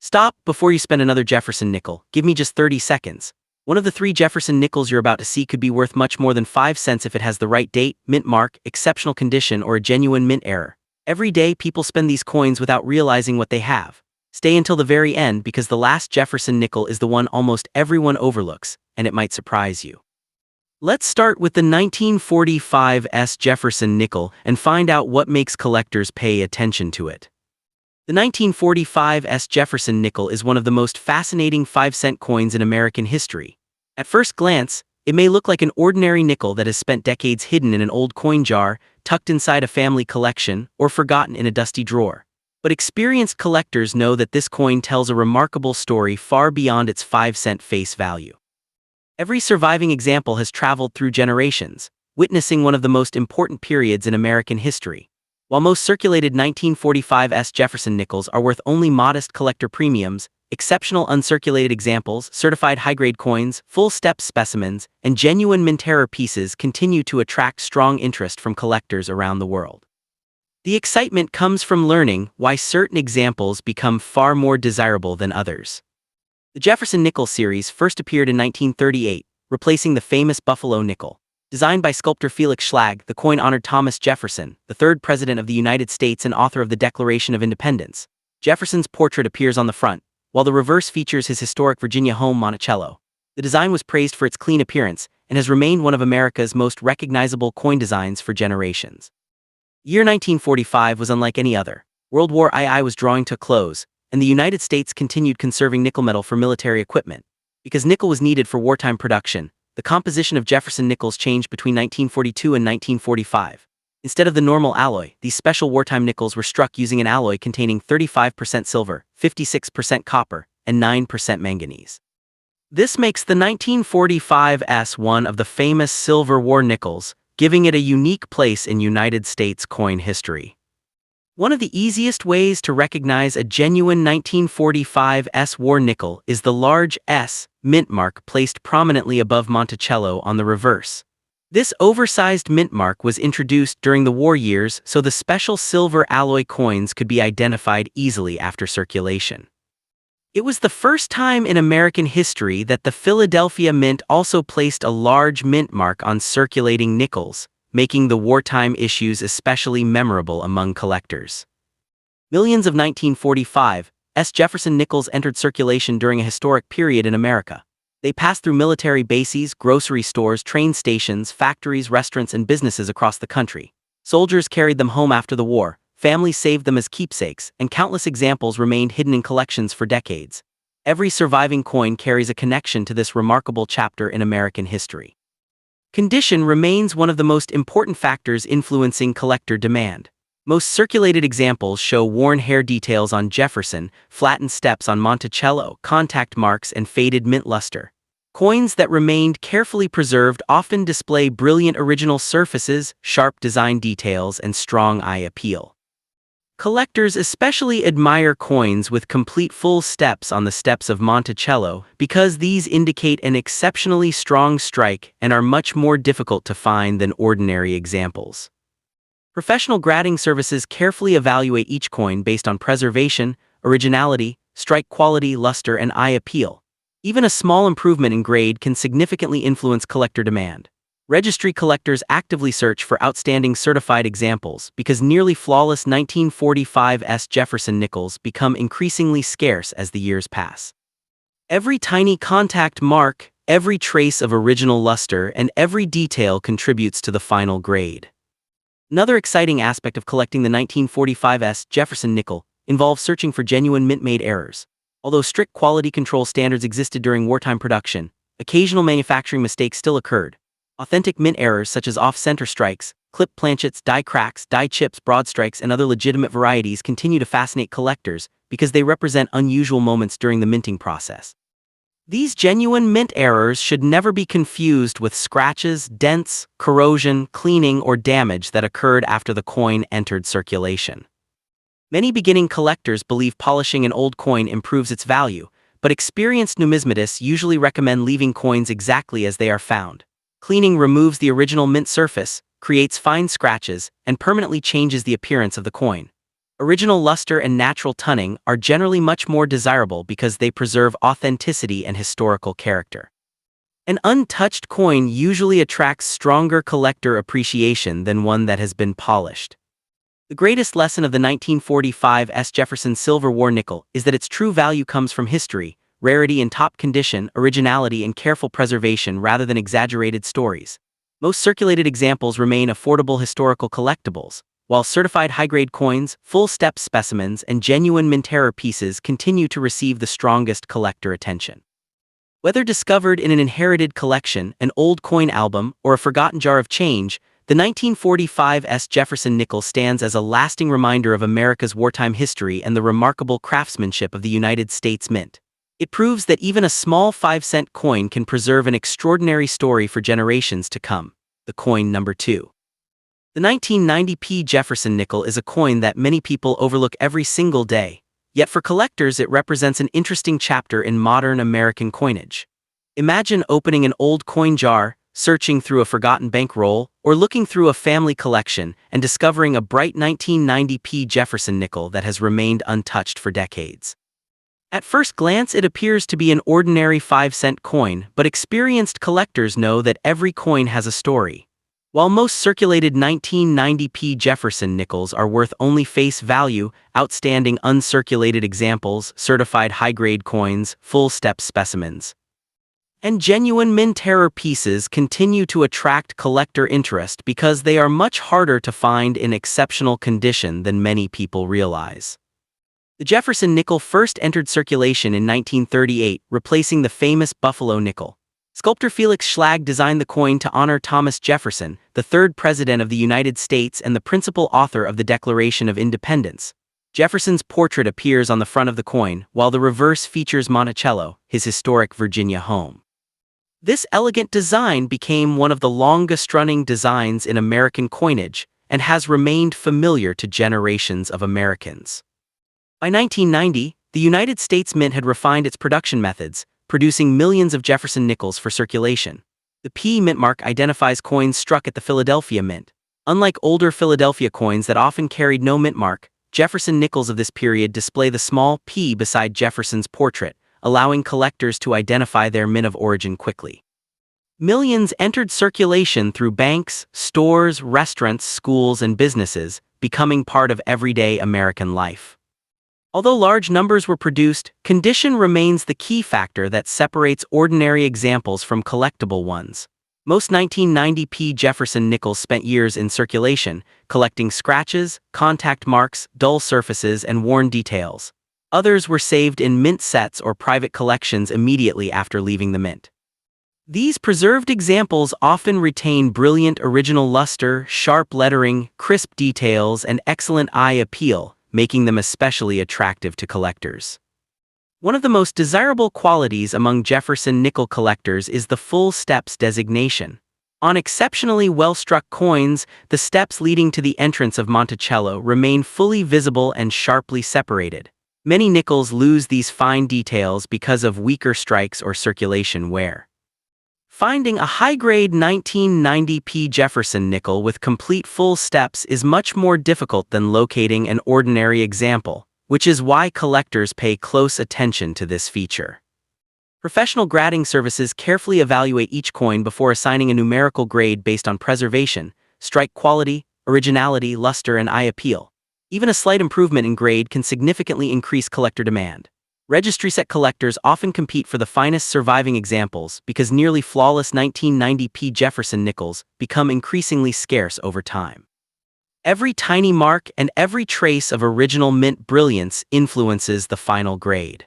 Stop before you spend another Jefferson nickel. Give me just 30 seconds. One of the 3 Jefferson nickels you're about to see could be worth much more than 5 cents if it has the right date, mint mark, exceptional condition, or a genuine mint error. Every day, people spend these coins without realizing what they have. Stay until the very end because the last Jefferson nickel is the one almost everyone overlooks, and it might surprise you. Let's start with the 1945 Jefferson nickel and find out what makes collectors pay attention to it. The 1945 Jefferson nickel is one of the most fascinating 5-cent coins in American history. At first glance, it may look like an ordinary nickel that has spent decades hidden in an old coin jar, tucked inside a family collection, or forgotten in a dusty drawer. But experienced collectors know that this coin tells a remarkable story far beyond its 5-cent face value. Every surviving example has traveled through generations, witnessing one of the most important periods in American history. While most circulated 1945 Jefferson nickels are worth only modest collector premiums, exceptional uncirculated examples, certified high-grade coins, full-step specimens, and genuine mint error pieces continue to attract strong interest from collectors around the world. The excitement comes from learning why certain examples become far more desirable than others. The Jefferson nickel series first appeared in 1938, replacing the famous Buffalo nickel. Designed by sculptor Felix Schlag, the coin honored Thomas Jefferson, the 3rd President of the United States and author of the Declaration of Independence. Jefferson's portrait appears on the front, while the reverse features his historic Virginia home Monticello. The design was praised for its clean appearance and has remained one of America's most recognizable coin designs for generations. Year 1945 was unlike any other. World War II was drawing to a close, and the United States continued conserving nickel metal for military equipment. Because nickel was needed for wartime production, the composition of Jefferson nickels changed between 1942 and 1945. Instead of the normal alloy, these special wartime nickels were struck using an alloy containing 35% silver, 56% copper, and 9% manganese. This makes the 1945 one of the famous Silver War nickels, giving it a unique place in United States coin history. One of the easiest ways to recognize a genuine 1945 war nickel is the large S mint mark placed prominently above Monticello on the reverse. This oversized mint mark was introduced during the war years so the special silver alloy coins could be identified easily after circulation. It was the first time in American history that the Philadelphia Mint also placed a large mint mark on circulating nickels, making the wartime issues especially memorable among collectors. Millions of 1945 Jefferson nickels entered circulation during a historic period in America. They passed through military bases, grocery stores, train stations, factories, restaurants, and businesses across the country. Soldiers carried them home after the war, families saved them as keepsakes, and countless examples remained hidden in collections for decades. Every surviving coin carries a connection to this remarkable chapter in American history. Condition remains one of the most important factors influencing collector demand. Most circulated examples show worn hair details on Jefferson, flattened steps on Monticello, contact marks, and faded mint luster. Coins that remained carefully preserved often display brilliant original surfaces, sharp design details, and strong eye appeal. Collectors especially admire coins with complete full steps on the steps of Monticello because these indicate an exceptionally strong strike and are much more difficult to find than ordinary examples. Professional grading services carefully evaluate each coin based on preservation, originality, strike quality, luster, and eye appeal. Even a small improvement in grade can significantly influence collector demand. Registry collectors actively search for outstanding certified examples because nearly flawless 1945 Jefferson nickels become increasingly scarce as the years pass. Every tiny contact mark, every trace of original luster, and every detail contributes to the final grade. Another exciting aspect of collecting the 1945 Jefferson nickel involves searching for genuine mint-made errors. Although strict quality control standards existed during wartime production, occasional manufacturing mistakes still occurred. Authentic mint errors such as off-center strikes, clip planchets, die cracks, die chips, broad strikes, and other legitimate varieties continue to fascinate collectors because they represent unusual moments during the minting process. These genuine mint errors should never be confused with scratches, dents, corrosion, cleaning, or damage that occurred after the coin entered circulation. Many beginning collectors believe polishing an old coin improves its value, but experienced numismatists usually recommend leaving coins exactly as they are found. Cleaning removes the original mint surface, creates fine scratches, and permanently changes the appearance of the coin. Original luster and natural tunning are generally much more desirable because they preserve authenticity and historical character. An untouched coin usually attracts stronger collector appreciation than one that has been polished. The greatest lesson of the 1945 Jefferson Silver War nickel is that its true value comes from history, rarity in top condition, originality and careful preservation rather than exaggerated stories. Most circulated examples remain affordable historical collectibles, while certified high-grade coins, full-step specimens, and genuine mint-error pieces continue to receive the strongest collector attention. Whether discovered in an inherited collection, an old coin album, or a forgotten jar of change, the 1945 Jefferson Nickels stands as a lasting reminder of America's wartime history and the remarkable craftsmanship of the United States Mint. It proves that even a small 5-cent coin can preserve an extraordinary story for generations to come. The coin number 2. The 1990p Jefferson nickel is a coin that many people overlook every single day, yet for collectors it represents an interesting chapter in modern American coinage. Imagine opening an old coin jar, searching through a forgotten bankroll, or looking through a family collection and discovering a bright 1990p Jefferson nickel that has remained untouched for decades. At first glance it appears to be an ordinary 5-cent coin, but experienced collectors know that every coin has a story. While most circulated 1990p Jefferson nickels are worth only face value, outstanding uncirculated examples, certified high-grade coins, full-step specimens, and genuine mint-error pieces continue to attract collector interest because they are much harder to find in exceptional condition than many people realize. The Jefferson nickel first entered circulation in 1938, replacing the famous Buffalo nickel. Sculptor Felix Schlag designed the coin to honor Thomas Jefferson, the third President of the United States and the principal author of the Declaration of Independence. Jefferson's portrait appears on the front of the coin, while the reverse features Monticello, his historic Virginia home. This elegant design became one of the longest-running designs in American coinage and has remained familiar to generations of Americans. By 1990, the United States Mint had refined its production methods, producing millions of Jefferson nickels for circulation. The P mint mark identifies coins struck at the Philadelphia Mint. Unlike older Philadelphia coins that often carried no mint mark, Jefferson nickels of this period display the small P beside Jefferson's portrait, allowing collectors to identify their mint of origin quickly. Millions entered circulation through banks, stores, restaurants, schools, and businesses, becoming part of everyday American life. Although large numbers were produced, condition remains the key factor that separates ordinary examples from collectible ones. Most 1990p Jefferson nickels spent years in circulation, collecting scratches, contact marks, dull surfaces, and worn details. Others were saved in mint sets or private collections immediately after leaving the mint. These preserved examples often retain brilliant original luster, sharp lettering, crisp details, and excellent eye appeal, making them especially attractive to collectors. One of the most desirable qualities among Jefferson nickel collectors is the full steps designation. On exceptionally well-struck coins, the steps leading to the entrance of Monticello remain fully visible and sharply separated. Many nickels lose these fine details because of weaker strikes or circulation wear. Finding a high-grade 1990p Jefferson nickel with complete full steps is much more difficult than locating an ordinary example, which is why collectors pay close attention to this feature. Professional grading services carefully evaluate each coin before assigning a numerical grade based on preservation, strike quality, originality, luster, and eye appeal. Even a slight improvement in grade can significantly increase collector demand. Registry set collectors often compete for the finest surviving examples because nearly flawless 1990p Jefferson nickels become increasingly scarce over time. Every tiny mark and every trace of original mint brilliance influences the final grade.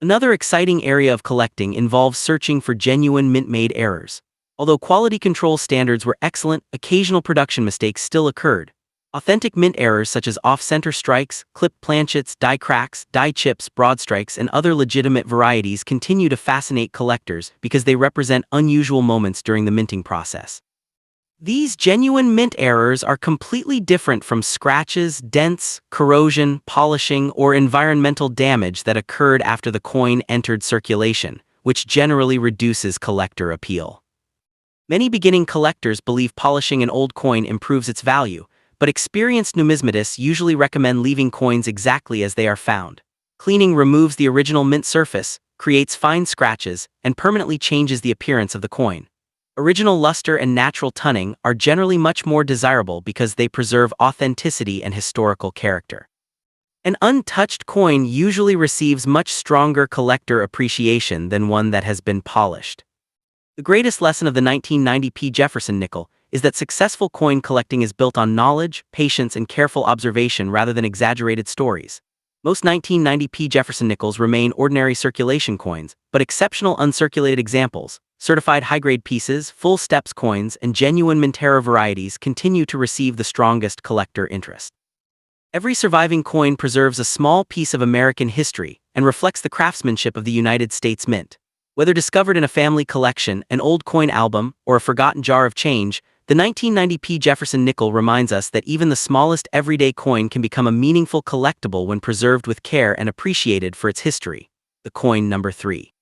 Another exciting area of collecting involves searching for genuine mint-made errors. Although quality control standards were excellent, occasional production mistakes still occurred. Authentic mint errors such as off-center strikes, clipped planchets, die cracks, die chips, broad strikes, and other legitimate varieties continue to fascinate collectors because they represent unusual moments during the minting process. These genuine mint errors are completely different from scratches, dents, corrosion, polishing, or environmental damage that occurred after the coin entered circulation, which generally reduces collector appeal. Many beginning collectors believe polishing an old coin improves its value, but experienced numismatists usually recommend leaving coins exactly as they are found. Cleaning removes the original mint surface, creates fine scratches, and permanently changes the appearance of the coin. Original luster and natural toning are generally much more desirable because they preserve authenticity and historical character. An untouched coin usually receives much stronger collector appreciation than one that has been polished. The greatest lesson of the 1990p Jefferson nickel is that successful coin collecting is built on knowledge, patience, and careful observation rather than exaggerated stories. Most 1990p Jefferson nickels remain ordinary circulation coins, but exceptional uncirculated examples, certified high-grade pieces, full steps coins, and genuine Mintera varieties continue to receive the strongest collector interest. Every surviving coin preserves a small piece of American history and reflects the craftsmanship of the United States Mint. Whether discovered in a family collection, an old coin album, or a forgotten jar of change, the 1990p Jefferson nickel reminds us that even the smallest everyday coin can become a meaningful collectible when preserved with care and appreciated for its history. The coin number 3.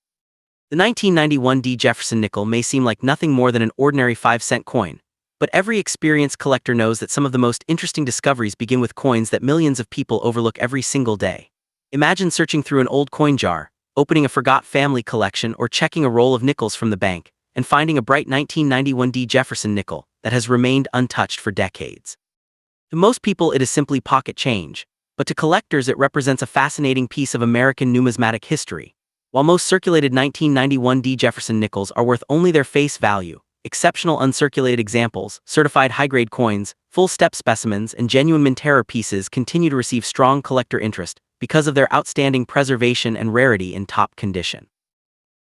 The 1991D Jefferson nickel may seem like nothing more than an ordinary 5-cent coin, but every experienced collector knows that some of the most interesting discoveries begin with coins that millions of people overlook every single day. Imagine searching through an old coin jar, opening a forgot family collection, or checking a roll of nickels from the bank, and finding a bright 1991D Jefferson nickel that has remained untouched for decades. To most people it is simply pocket change, but to collectors it represents a fascinating piece of American numismatic history. While most circulated 1991D Jefferson nickels are worth only their face value, exceptional uncirculated examples, certified high-grade coins, full-step specimens, and genuine Mintera pieces continue to receive strong collector interest because of their outstanding preservation and rarity in top condition.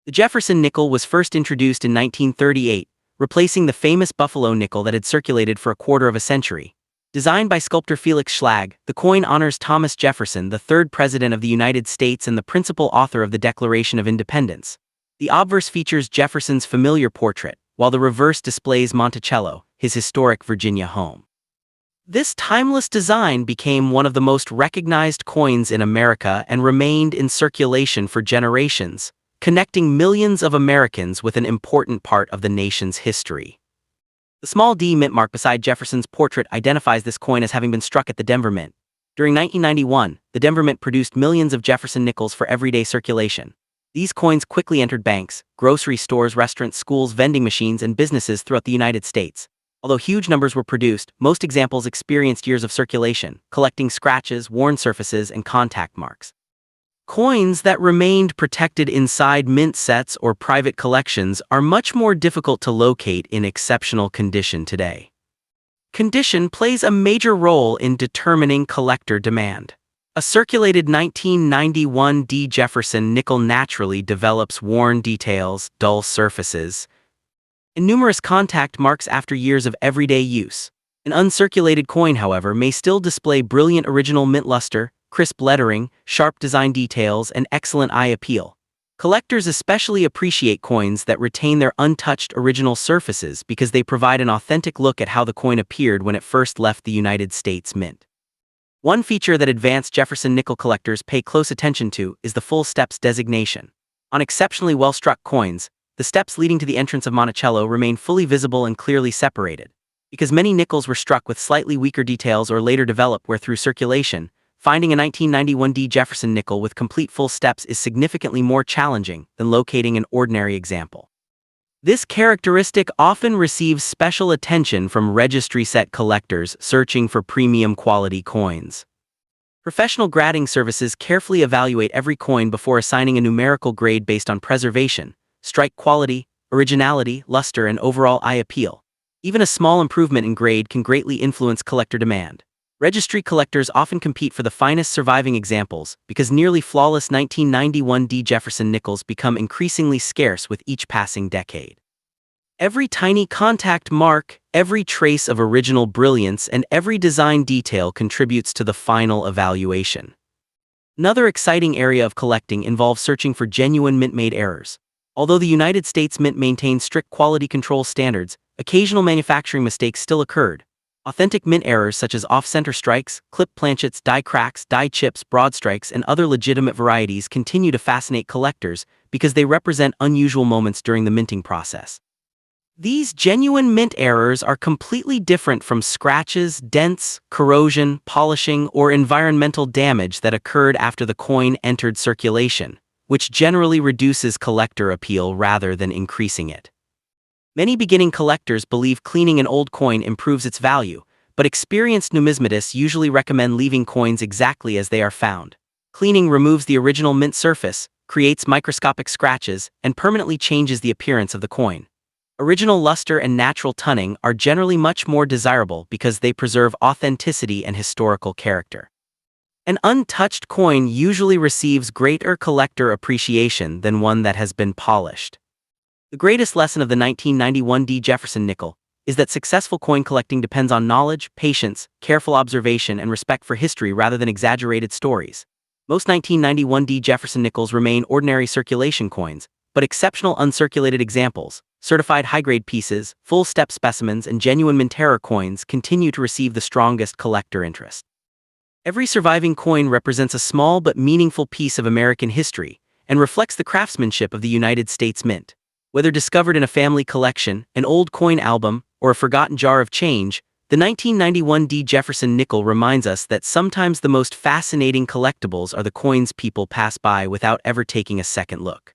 The Jefferson nickel was first introduced in 1938, replacing the famous Buffalo nickel that had circulated for a quarter of a century. Designed by sculptor Felix Schlag, the coin honors Thomas Jefferson, the third President of the United States and the principal author of the Declaration of Independence. The obverse features Jefferson's familiar portrait, while the reverse displays Monticello, his historic Virginia home. This timeless design became one of the most recognized coins in America and remained in circulation for generations, connecting millions of Americans with an important part of the nation's history. The small D mint mark beside Jefferson's portrait identifies this coin as having been struck at the Denver Mint. During 1991, the Denver Mint produced millions of Jefferson nickels for everyday circulation. These coins quickly entered banks, grocery stores, restaurants, schools, vending machines, and businesses throughout the United States. Although huge numbers were produced, most examples experienced years of circulation, collecting scratches, worn surfaces, and contact marks. Coins that remained protected inside mint sets or private collections are much more difficult to locate in exceptional condition today. Condition plays a major role in determining collector demand. A circulated 1991D Jefferson nickel naturally develops worn details, dull surfaces, and numerous contact marks after years of everyday use. An uncirculated coin, however, may still display brilliant original mint luster, crisp lettering, sharp design details, and excellent eye appeal. Collectors especially appreciate coins that retain their untouched original surfaces because they provide an authentic look at how the coin appeared when it first left the United States Mint. One feature that advanced Jefferson nickel collectors pay close attention to is the full steps designation. On exceptionally well-struck coins, the steps leading to the entrance of Monticello remain fully visible and clearly separated. Because many nickels were struck with slightly weaker details or later developed where through circulation, finding a 1991D Jefferson nickel with complete full steps is significantly more challenging than locating an ordinary example. This characteristic often receives special attention from registry set collectors searching for premium quality coins. Professional grading services carefully evaluate every coin before assigning a numerical grade based on preservation, strike quality, originality, luster, and overall eye appeal. Even a small improvement in grade can greatly influence collector demand. Registry collectors often compete for the finest surviving examples because nearly flawless 1991D Jefferson nickels become increasingly scarce with each passing decade. Every tiny contact mark, every trace of original brilliance, and every design detail contributes to the final evaluation. Another exciting area of collecting involves searching for genuine mint-made errors. Although the United States Mint maintains strict quality control standards, occasional manufacturing mistakes still occurred. Authentic mint errors such as off-center strikes, clip planchets, die cracks, die chips, broad strikes, and other legitimate varieties continue to fascinate collectors because they represent unusual moments during the minting process. These genuine mint errors are completely different from scratches, dents, corrosion, polishing, or environmental damage that occurred after the coin entered circulation, which generally reduces collector appeal rather than increasing it. Many beginning collectors believe cleaning an old coin improves its value, but experienced numismatists usually recommend leaving coins exactly as they are found. Cleaning removes the original mint surface, creates microscopic scratches, and permanently changes the appearance of the coin. Original luster and natural tunning are generally much more desirable because they preserve authenticity and historical character. An untouched coin usually receives greater collector appreciation than one that has been polished. The greatest lesson of the 1991 Jefferson nickel is that successful coin collecting depends on knowledge, patience, careful observation, and respect for history rather than exaggerated stories. Most 1991 Jefferson nickels remain ordinary circulation coins, but exceptional uncirculated examples, certified high-grade pieces, full-step specimens, and genuine Mint-era coins continue to receive the strongest collector interest. Every surviving coin represents a small but meaningful piece of American history and reflects the craftsmanship of the United States Mint. Whether discovered in a family collection, an old coin album, or a forgotten jar of change, the 1991 Jefferson nickel reminds us that sometimes the most fascinating collectibles are the coins people pass by without ever taking a second look.